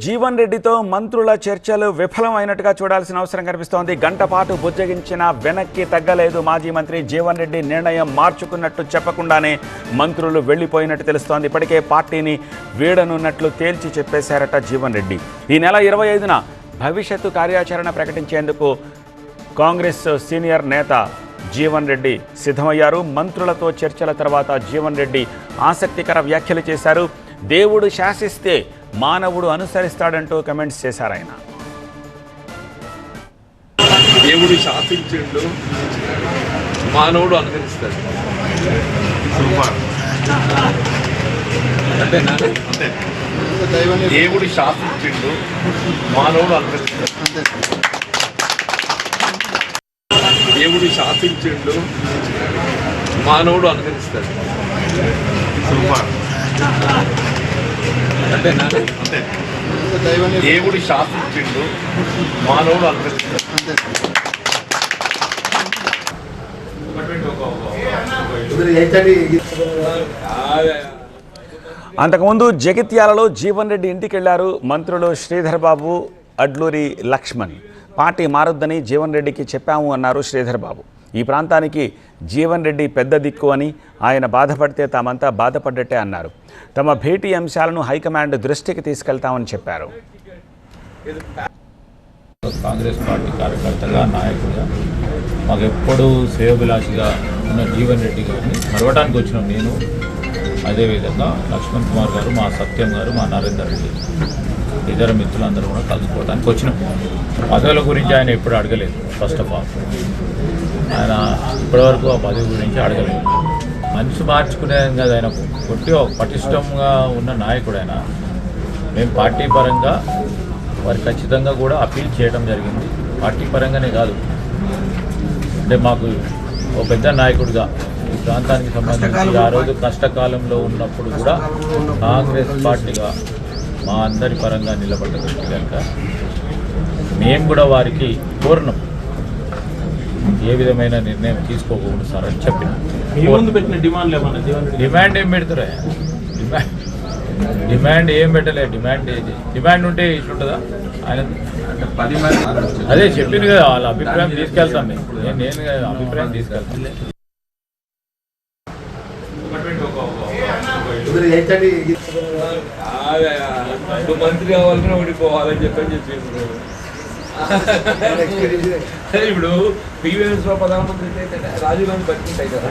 జీవన్ రెడ్డితో మంత్రుల చర్చలు విఫలమైనట్టుగా చూడాల్సిన అవసరం కనిపిస్తోంది. గంట పాటు బుజ్జగించిన వెనక్కి తగ్గలేదు. మాజీ మంత్రి జీవన్ రెడ్డి నిర్ణయం మార్చుకున్నట్టు చెప్పకుండానే మంత్రులు వెళ్లిపోయినట్టు తెలుస్తోంది. ఇప్పటికే పార్టీని వీడనున్నట్లు తేల్చి చెప్పేశారట జీవన్ రెడ్డి. ఈ నెల 25న భవిష్యత్తు కార్యాచరణ ప్రకటించేందుకు కాంగ్రెస్ సీనియర్ నేత జీవన్ రెడ్డి సిద్ధమయ్యారు. మంత్రులతో చర్చల తర్వాత జీవన్ రెడ్డి ఆసక్తికర వ్యాఖ్యలు చేశారు. దేవుడు శాసిస్తే మానవుడు అనుసరిస్తాడంటూ కమెంట్స్ చేశారు ఆయన. దేవుడు శాసించిండు, మానవుడు అనుసరిస్తాడు. అంతేనా? దేవుడు శాసించిండు, మానవుడు అనుసరిస్తాడు. దేవుడు శాసించిండు, మానవుడు అనుసరిస్తాడు. అంతేనా? దేవుడు శాసించిండు, మానవుడు అనుసరిస్తాడు. అంతకుముందు జగిత్యాలలో జీవన్ రెడ్డి ఇంటికి వెళ్లారు మంత్రులు శ్రీధర్ బాబు, అడ్లూరి లక్ష్మణ్. పార్టీ మారొద్దని జీవన్ రెడ్డికి చెప్పాము అన్నారు శ్రీధర్ బాబు. ఈ ప్రాంతానికి జీవన్ రెడ్డి పెద్ద దిక్కు అని, ఆయన బాధపడితే తామంతా బాధపడ్డట్టే అన్నారు. తమ భేటీ అంశాలను హైకమాండ్ దృష్టికి తీసుకెళ్తామని చెప్పారు. కాంగ్రెస్ పార్టీ కార్యకర్తగా, నాయకుడిగా మాకు ఎప్పుడూ శ్రేయోభిలాషిగా ఉన్న జీవన్ రెడ్డి గారిని కలవడానికి వచ్చినాం. నేను, అదేవిధంగా లక్ష్మణ్ కుమార్ గారు, మా సత్యం గారు, మా నరేందర్ రెడ్డి, ఇతర మిత్రులందరూ కూడా కలుసుకోవడానికి వచ్చినాం. పదవుల గురించి ఆయన ఎప్పుడు అడగలేదు. ఫస్ట్ ఆఫ్ ఆల్ ఆయన ఇప్పటివరకు ఆ పదవి గురించి అడగలేదు. మనిషి మార్చుకునే కదా ఆయన కొట్టి ఒక పటిష్టంగా ఉన్న నాయకుడు ఆయన. మేము పార్టీ పరంగా వారికి ఖచ్చితంగా కూడా అప్పీల్ చేయడం జరిగింది. పార్టీ పరంగానే కాదు, అంటే మాకు ఒక పెద్ద నాయకుడిగా ఈ ప్రాంతానికి సంబంధించి ఆ రోజు కష్టకాలంలో ఉన్నప్పుడు కూడా కాంగ్రెస్ పార్టీగా మా అందరి పరంగా నిలబడ్డది కనుక మేము కూడా వారికి కోరినాం, ఏ విధమైన నిర్ణయం తీసుకోకూడదు సార్ అని చెప్పిన. డిమాండ్ ఏం పెడతారా? డిమాండ్ ఏం పెట్టలే. డిమాండ్ ఉంటే ఇట్లుంటుందా? ఆయన అదే చెప్పింది కదా, వాళ్ళ అభిప్రాయం తీసుకెళ్తాం. నేను అభిప్రాయం తీసుకెళ్తాను. మంత్రి కావాలని ఓడిపోవాలని చెప్పింది. ఇప్పుడు PVS ప్రధానమంత్రి అయితే రాజీవ్ గాంధీ బతికుంటాయి కదా.